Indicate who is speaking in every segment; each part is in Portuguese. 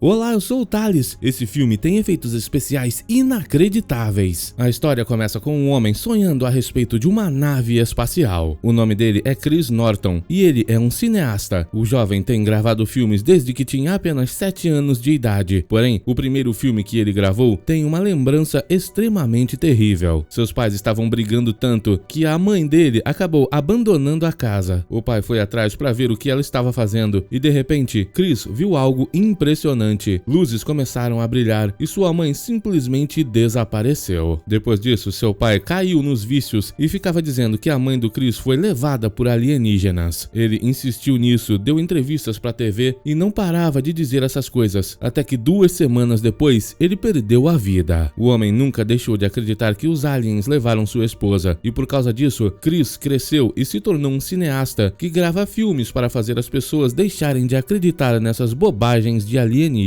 Speaker 1: Olá, eu sou o Thales. Esse filme tem efeitos especiais inacreditáveis. A história começa com um homem sonhando a respeito de uma nave espacial. O nome dele é Chris Norton e ele é um cineasta. O jovem tem gravado filmes desde que tinha apenas 7 anos de idade. Porém, o primeiro filme que ele gravou tem uma lembrança extremamente terrível. Seus pais estavam brigando tanto que a mãe dele acabou abandonando a casa. O pai foi atrás para ver o que ela estava fazendo e de repente, Chris viu algo impressionante. Luzes começaram a brilhar e sua mãe simplesmente desapareceu. Depois disso, seu pai caiu nos vícios e ficava dizendo que a mãe do Chris foi levada por alienígenas. Ele insistiu nisso, deu entrevistas pra TV e não parava de dizer essas coisas, até que 2 semanas depois, ele perdeu a vida. O homem nunca deixou de acreditar que os aliens levaram sua esposa e por causa disso, Chris cresceu e se tornou um cineasta que grava filmes para fazer as pessoas deixarem de acreditar nessas bobagens de alienígenas.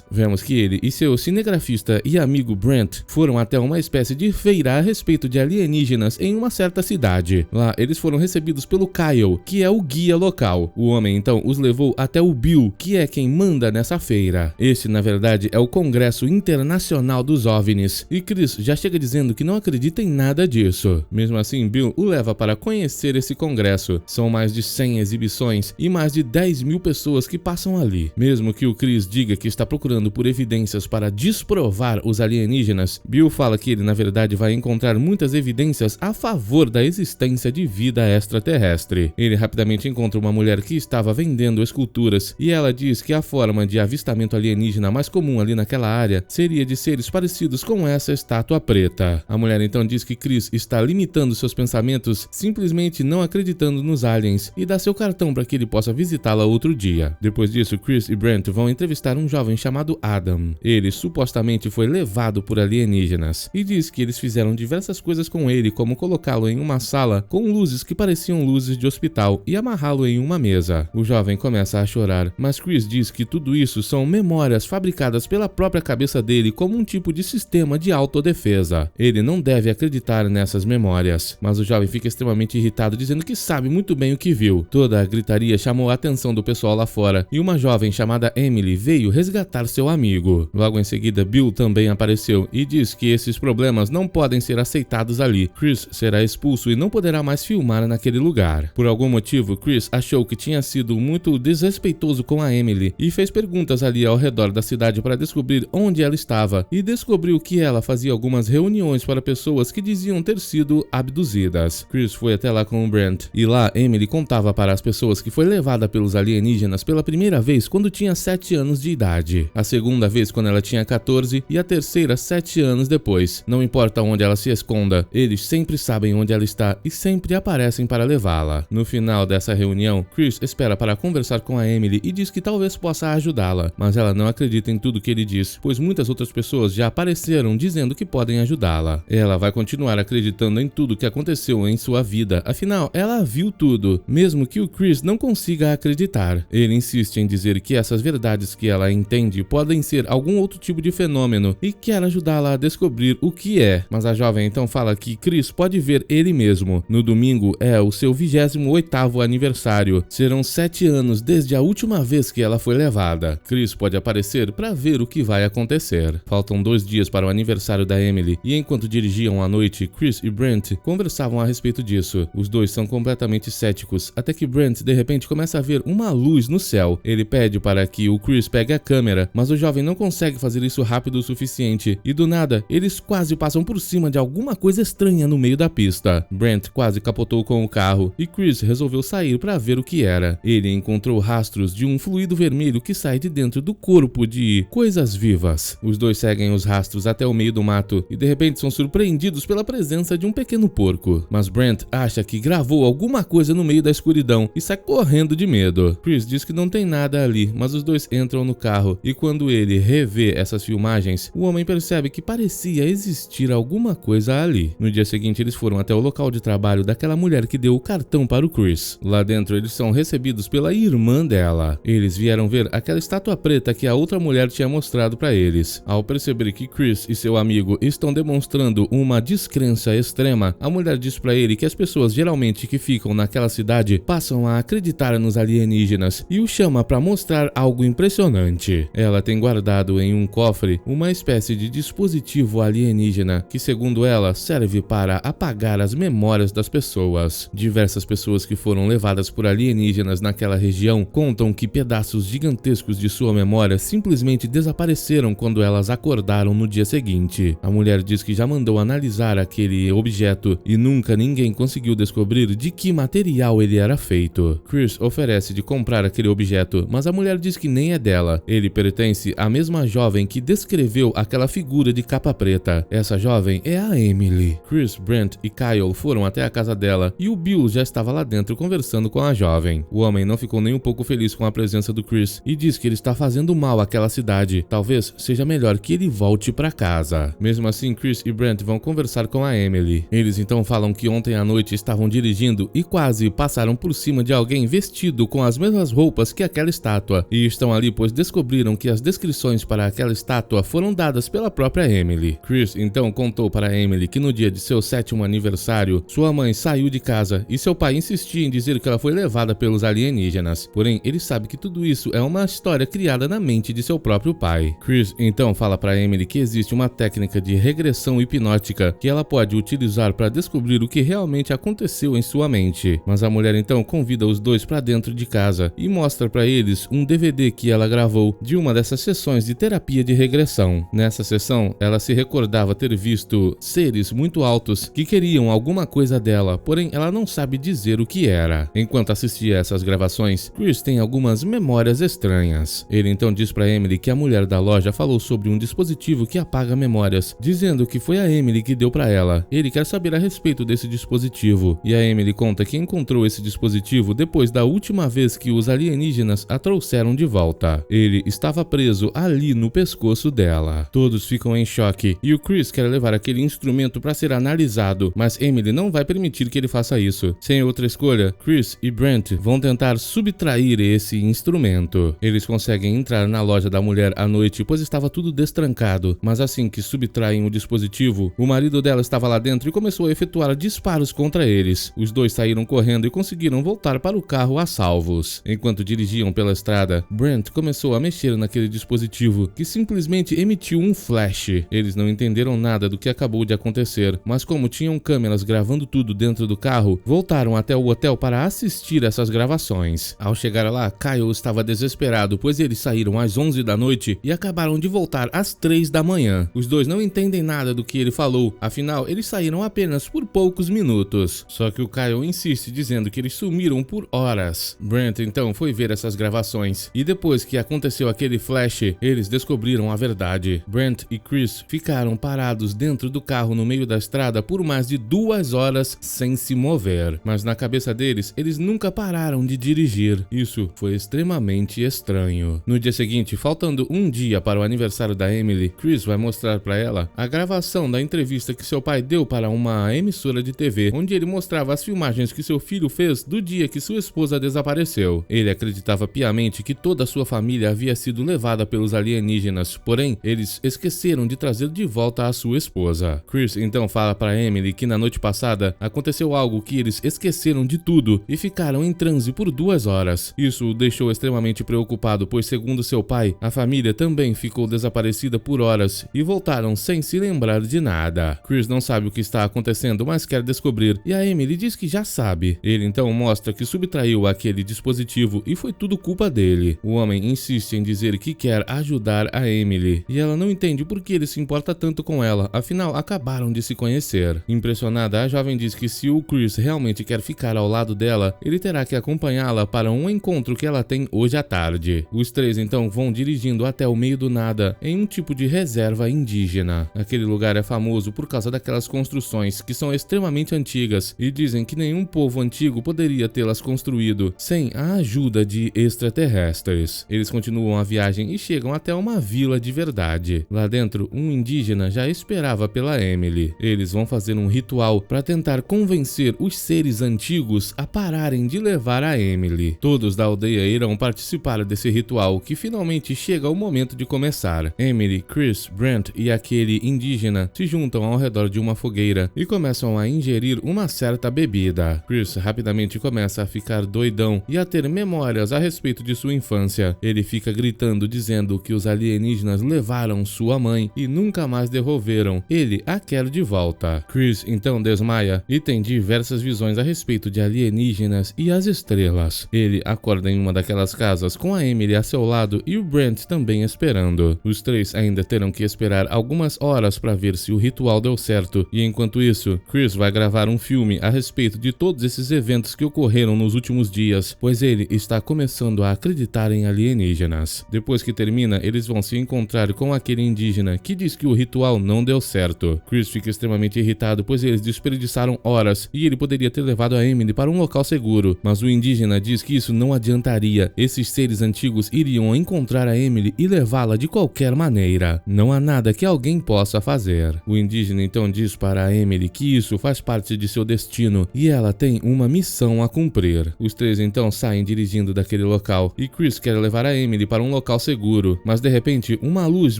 Speaker 1: Vemos que ele e seu cinegrafista e amigo Brent foram até uma espécie de feira a respeito de alienígenas em uma certa cidade. Lá, eles foram recebidos pelo Kyle, que é o guia local. O homem então os levou até o Bill, que é quem manda nessa feira. Esse, na verdade, é o Congresso Internacional dos OVNIs, e Chris já chega dizendo que não acredita em nada disso. Mesmo assim, Bill o leva para conhecer esse congresso. São mais de 100 exibições e mais de 10 mil pessoas que passam ali. Mesmo que o Chris diga que está procurando por evidências para desprovar os alienígenas, Bill fala que ele na verdade vai encontrar muitas evidências a favor da existência de vida extraterrestre. Ele rapidamente encontra uma mulher que estava vendendo esculturas e ela diz que a forma de avistamento alienígena mais comum ali naquela área seria de seres parecidos com essa estátua preta. A mulher então diz que Chris está limitando seus pensamentos simplesmente não acreditando nos aliens e dá seu cartão para que ele possa visitá-la outro dia. Depois disso, Chris e Brent vão entrevistar um jovem chamado Adam. Ele supostamente foi levado por alienígenas e diz que eles fizeram diversas coisas com ele, como colocá-lo em uma sala com luzes que pareciam luzes de hospital e amarrá-lo em uma mesa. O jovem começa a chorar, mas Chris diz que tudo isso são memórias fabricadas pela própria cabeça dele como um tipo de sistema de autodefesa. Ele não deve acreditar nessas memórias, mas o jovem fica extremamente irritado, dizendo que sabe muito bem o que viu. Toda a gritaria chamou a atenção do pessoal lá fora e uma jovem chamada Emily veio resgatar seu amigo. Logo em seguida, Bill também apareceu e diz que esses problemas não podem ser aceitados ali. Chris será expulso e não poderá mais filmar naquele lugar. Por algum motivo, Chris achou que tinha sido muito desrespeitoso com a Emily e fez perguntas ali ao redor da cidade para descobrir onde ela estava e descobriu que ela fazia algumas reuniões para pessoas que diziam ter sido abduzidas. Chris foi até lá com o Brent e lá Emily contava para as pessoas que foi levada pelos alienígenas pela primeira vez quando tinha 7 anos de idade, a segunda vez quando ela tinha 14 e a terceira 7 anos depois. Não importa onde ela se esconda, eles sempre sabem onde ela está e sempre aparecem para levá-la. No final dessa reunião, Chris espera para conversar com a Emily e diz que talvez possa ajudá-la, mas ela não acredita em tudo que ele diz, pois muitas outras pessoas já apareceram dizendo que podem ajudá-la. Ela vai continuar acreditando em tudo que aconteceu em sua vida, afinal, ela viu tudo, mesmo que o Chris não consiga acreditar. Ele insiste em dizer que essas verdades que ela entende podem ser algum outro tipo de fenômeno e quer ajudá-la a descobrir o que é, mas a jovem então fala que Chris pode ver ele mesmo. No domingo é o seu 28º aniversário. Serão 7 anos desde a última vez que ela foi levada. Chris pode aparecer para ver o que vai acontecer. Faltam 2 dias para o aniversário da Emily e enquanto dirigiam à noite, Chris e Brent conversavam a respeito disso. Os dois são completamente céticos, até que Brent de repente começa a ver uma luz no céu. Ele pede para que o Chris pegue a câmera, mas o jovem não consegue fazer isso rápido o suficiente e do nada eles quase passam por cima de alguma coisa estranha no meio da pista. Brent quase capotou com o carro e Chris resolveu sair para ver o que era. Ele encontrou rastros de um fluido vermelho que sai de dentro do corpo de coisas vivas. Os dois seguem os rastros até o meio do mato e de repente são surpreendidos pela presença de um pequeno porco, mas Brent acha que gravou alguma coisa no meio da escuridão e sai correndo de medo. Chris diz que não tem nada ali, mas os dois entram no carro e quando ele revê essas filmagens, o homem percebe que parecia existir alguma coisa ali. No dia seguinte, eles foram até o local de trabalho daquela mulher que deu o cartão para o Chris. Lá dentro, eles são recebidos pela irmã dela. Eles vieram ver aquela estátua preta que a outra mulher tinha mostrado para eles. Ao perceber que Chris e seu amigo estão demonstrando uma descrença extrema, a mulher diz para ele que as pessoas geralmente que ficam naquela cidade passam a acreditar nos alienígenas e o chama para mostrar algo impressionante. fascinante. Ela tem guardado em um cofre uma espécie de dispositivo alienígena que, segundo ela, serve para apagar as memórias das pessoas. Diversas pessoas que foram levadas por alienígenas naquela região contam que pedaços gigantescos de sua memória simplesmente desapareceram quando elas acordaram no dia seguinte. A mulher diz que já mandou analisar aquele objeto e nunca ninguém conseguiu descobrir de que material ele era feito. Chris oferece de comprar aquele objeto, mas a mulher diz que nem é dela. Ele pertence à mesma jovem que descreveu aquela figura de capa preta. Essa jovem é a Emily. Chris, Brent e Kyle foram até a casa dela e o Bill já estava lá dentro conversando com a jovem. O homem não ficou nem um pouco feliz com a presença do Chris e diz que ele está fazendo mal àquela cidade. Talvez seja melhor que ele volte para casa. Mesmo assim, Chris e Brent vão conversar com a Emily. Eles então falam que ontem à noite estavam dirigindo e quase passaram por cima de alguém vestido com as mesmas roupas que aquela estátua, e estão ali pois descobriram que as descrições para aquela estátua foram dadas pela própria Emily. Chris então contou para Emily que no dia de seu 7º aniversário, sua mãe saiu de casa e seu pai insistia em dizer que ela foi levada pelos alienígenas. Porém, ele sabe que tudo isso é uma história criada na mente de seu próprio pai. Chris então fala para Emily que existe uma técnica de regressão hipnótica que ela pode utilizar para descobrir o que realmente aconteceu em sua mente. Mas a mulher então convida os dois para dentro de casa e mostra para eles um DVD que ela gravou de uma dessas sessões de terapia de regressão. Nessa sessão, ela se recordava ter visto seres muito altos que queriam alguma coisa dela, porém ela não sabe dizer o que era. Enquanto assistia essas gravações, Chris tem algumas memórias estranhas. Ele então diz para Emily que a mulher da loja falou sobre um dispositivo que apaga memórias, dizendo que foi a Emily que deu para ela. Ele quer saber a respeito desse dispositivo, e a Emily conta que encontrou esse dispositivo depois da última vez que os alienígenas a trouxeram de volta. Ele estava preso ali no pescoço dela. Todos ficam em choque e o Chris quer levar aquele instrumento para ser analisado, mas Emily não vai permitir que ele faça isso. Sem outra escolha, Chris e Brent vão tentar subtrair esse instrumento. Eles conseguem entrar na loja da mulher à noite, pois estava tudo destrancado, mas assim que subtraem o dispositivo, o marido dela estava lá dentro e começou a efetuar disparos contra eles. Os dois saíram correndo e conseguiram voltar para o carro a salvos. Enquanto dirigiam pela estrada, Brent começou a mexer naquele dispositivo, que simplesmente emitiu um flash. Eles não entenderam nada do que acabou de acontecer, mas como tinham câmeras gravando tudo dentro do carro, voltaram até o hotel para assistir essas gravações. Ao chegar lá, Kyle estava desesperado, pois eles saíram às 11 da noite e acabaram de voltar às 3 da manhã. Os dois não entendem nada do que ele falou, afinal, eles saíram apenas por poucos minutos. Só que o Kyle insiste dizendo que eles sumiram por horas. Brent então foi ver essas gravações, e depois que aconteceu aquele flash, eles descobriram a verdade. Brent e Chris ficaram parados dentro do carro no meio da estrada por mais de 2 horas sem se mover. Mas na cabeça deles, eles nunca pararam de dirigir. Isso foi extremamente estranho. No dia seguinte, faltando um dia para o aniversário da Emily, Chris vai mostrar para ela a gravação da entrevista que seu pai deu para uma emissora de TV, onde ele mostrava as filmagens que seu filho fez do dia que sua esposa desapareceu. Ele acreditava piamente que toda a sua família havia sido levada pelos alienígenas, porém, eles esqueceram de trazer de volta a sua esposa. Chris então fala para Emily que na noite passada aconteceu algo que eles esqueceram de tudo e ficaram em transe por 2 horas. Isso o deixou extremamente preocupado, pois segundo seu pai, a família também ficou desaparecida por horas e voltaram sem se lembrar de nada. Chris não sabe o que está acontecendo, mas quer descobrir, e a Emily diz que já sabe. Ele então mostra que subtraiu aquele dispositivo e foi tudo culpa dele. O homem insiste em dizer que quer ajudar a Emily, e ela não entende por que ele se importa tanto com ela, afinal acabaram de se conhecer. Impressionada, a jovem diz que se o Chris realmente quer ficar ao lado dela, ele terá que acompanhá-la para um encontro que ela tem hoje à tarde. Os três então vão dirigindo até o meio do nada, em um tipo de reserva indígena. Aquele lugar é famoso por causa daquelas construções que são extremamente antigas e dizem que nenhum povo antigo poderia tê-las construído sem a ajuda de extraterrestres. Eles continuam a viagem e chegam até uma vila de verdade. Lá dentro, um indígena já esperava pela Emily. Eles vão fazer um ritual para tentar convencer os seres antigos a pararem de levar a Emily. Todos da aldeia irão participar desse ritual, que finalmente chega o momento de começar. Emily, Chris, Brent e aquele indígena se juntam ao redor de uma fogueira e começam a ingerir uma certa bebida. Chris rapidamente começa a ficar doidão e a ter memórias a respeito de sua infância. Ele fica fica gritando dizendo que os alienígenas levaram sua mãe e nunca mais devolveram, ele a quer de volta. Chris então desmaia e tem diversas visões a respeito de alienígenas e as estrelas. Ele acorda em uma daquelas casas com a Emily a seu lado e o Brent também esperando. Os três ainda terão que esperar algumas horas para ver se o ritual deu certo, e enquanto isso, Chris vai gravar um filme a respeito de todos esses eventos que ocorreram nos últimos dias, pois ele está começando a acreditar em alienígenas. Depois que termina, eles vão se encontrar com aquele indígena que diz que o ritual não deu certo. Chris fica extremamente irritado, pois eles desperdiçaram horas e ele poderia ter levado a Emily para um local seguro, mas o indígena diz que isso não adiantaria. Esses seres antigos iriam encontrar a Emily e levá-la de qualquer maneira. Não há nada que alguém possa fazer. O indígena então diz para a Emily que isso faz parte de seu destino e ela tem uma missão a cumprir. Os três então saem dirigindo daquele local e Chris quer levar a Emily para um local seguro, mas de repente uma luz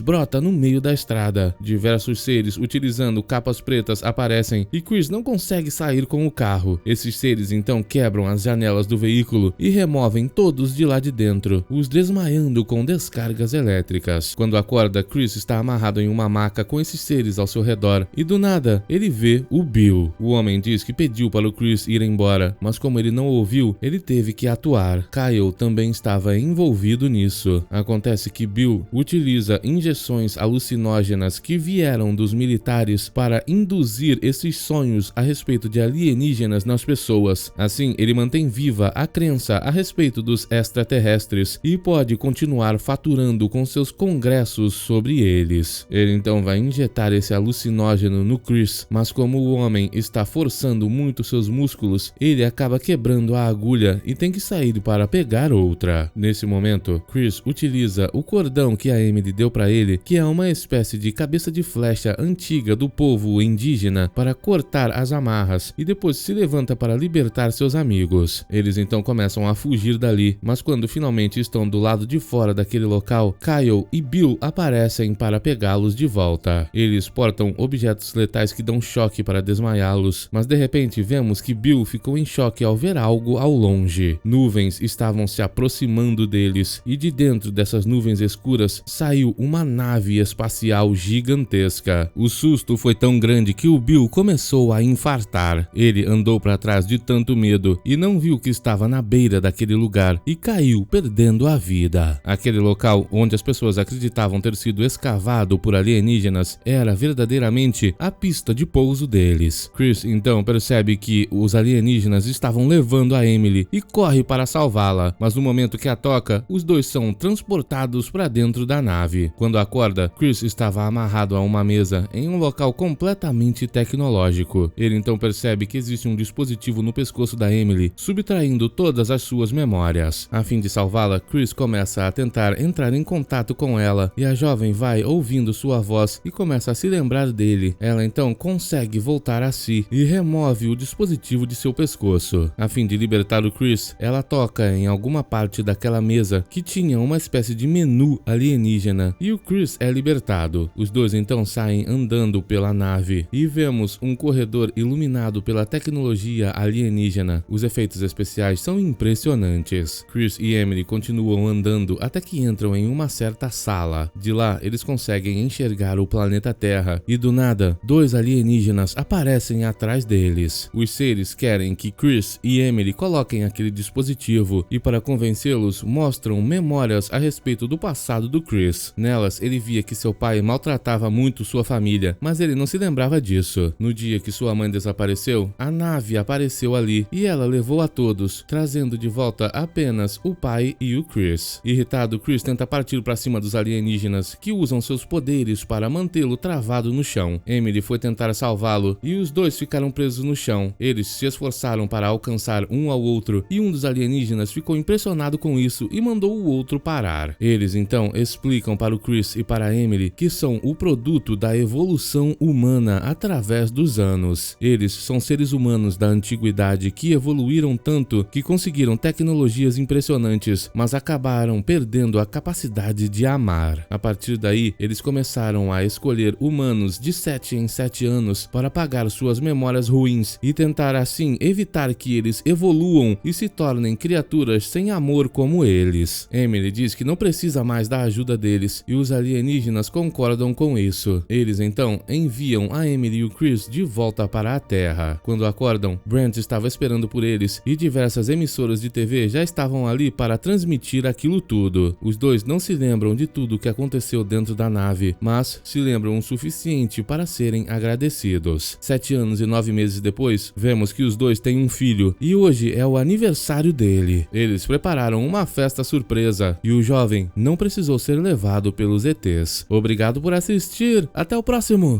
Speaker 1: brota no meio da estrada. Diversos seres utilizando capas pretas aparecem e Chris não consegue sair com o carro. Esses seres então quebram as janelas do veículo e removem todos de lá de dentro, os desmaiando com descargas elétricas. Quando acorda, Chris está amarrado em uma maca com esses seres ao seu redor e do nada ele vê o Bill. O homem diz que pediu para o Chris ir embora, mas como ele não ouviu, ele teve que atuar. Kyle também estava envolvido nisso. Acontece que Bill utiliza injeções alucinógenas que vieram dos militares para induzir esses sonhos a respeito de alienígenas nas pessoas. Assim, ele mantém viva a crença a respeito dos extraterrestres e pode continuar faturando com seus congressos sobre eles. Ele então vai injetar esse alucinógeno no Chris, mas como o homem está forçando muito seus músculos, ele acaba quebrando a agulha e tem que sair para pegar outra. Nesse momento, Chris utiliza o cordão que a Emily deu para ele, que é uma espécie de cabeça de flecha antiga do povo indígena, para cortar as amarras e depois se levanta para libertar seus amigos. Eles então começam a fugir dali, mas quando finalmente estão do lado de fora daquele local, Kyle e Bill aparecem para pegá-los de volta. Eles portam objetos letais que dão choque para desmaiá-los, mas de repente vemos que Bill ficou em choque ao ver algo ao longe. Nuvens estavam se aproximando deles e de dentro dessas nuvens escuras saiu uma nave espacial gigantesca. O susto foi tão grande que o Bill começou a infartar. Ele andou para trás de tanto medo e não viu que estava na beira daquele lugar e caiu, perdendo a vida. Aquele local onde as pessoas acreditavam ter sido escavado por alienígenas era verdadeiramente a pista de pouso deles. Chris então percebe que os alienígenas estavam levando a Emily e corre para salvá-la, mas no momento que a toca, os dois são transportados para dentro da nave. Quando acorda, Chris estava amarrado a uma mesa em um local completamente tecnológico. Ele então percebe que existe um dispositivo no pescoço da Emily, subtraindo todas as suas memórias. A fim de salvá-la, Chris começa a tentar entrar em contato com ela e a jovem vai ouvindo sua voz e começa a se lembrar dele. Ela então consegue voltar a si e remove o dispositivo de seu pescoço. A fim de libertar o Chris, ela toca em alguma parte daquela mesa que tinha uma espécie de menu alienígena e o Chris é libertado. Os dois então saem andando pela nave e vemos um corredor iluminado pela tecnologia alienígena. Os efeitos especiais são impressionantes. Chris e Emily continuam andando até que entram em uma certa sala. De lá, eles conseguem enxergar o planeta Terra e do nada, dois alienígenas aparecem atrás deles. Os seres querem que Chris e Emily coloquem aquele dispositivo e para convencê-los mostram memórias a respeito do passado do Chris. Nelas, ele via que seu pai maltratava muito sua família, mas ele não se lembrava disso. No dia que sua mãe desapareceu, a nave apareceu ali e ela levou a todos, trazendo de volta apenas o pai e o Chris. Irritado, Chris tenta partir para cima dos alienígenas, que usam seus poderes para mantê-lo travado no chão. Emily foi tentar salvá-lo e os dois ficaram presos no chão. Eles se esforçaram para alcançar um ao outro e um dos alienígenas ficou impressionado com isso e mandou o outro parar. Eles então explicam para o Chris e para Emily que são o produto da evolução humana através dos anos. Eles são seres humanos da antiguidade que evoluíram tanto que conseguiram tecnologias impressionantes, mas acabaram perdendo a capacidade de amar. A partir daí, eles começaram a escolher humanos de 7 em 7 anos para apagar suas memórias ruins e tentar assim evitar que eles evoluam e se tornem criaturas sem amor como eles. Emily diz que não precisa mais da ajuda deles e os alienígenas concordam com isso. Eles então enviam a Emily e o Chris de volta para a Terra. Quando acordam, Brent estava esperando por eles e diversas emissoras de TV já estavam ali para transmitir aquilo tudo. Os dois não se lembram de tudo o que aconteceu dentro da nave, mas se lembram o suficiente para serem agradecidos. 7 anos e 9 meses depois, vemos que os dois têm um filho e hoje é o aniversário dele. Eles prepararam uma festa surpresa e o jovem não precisou ser levado pelos ETs. Obrigado por assistir, até o próximo!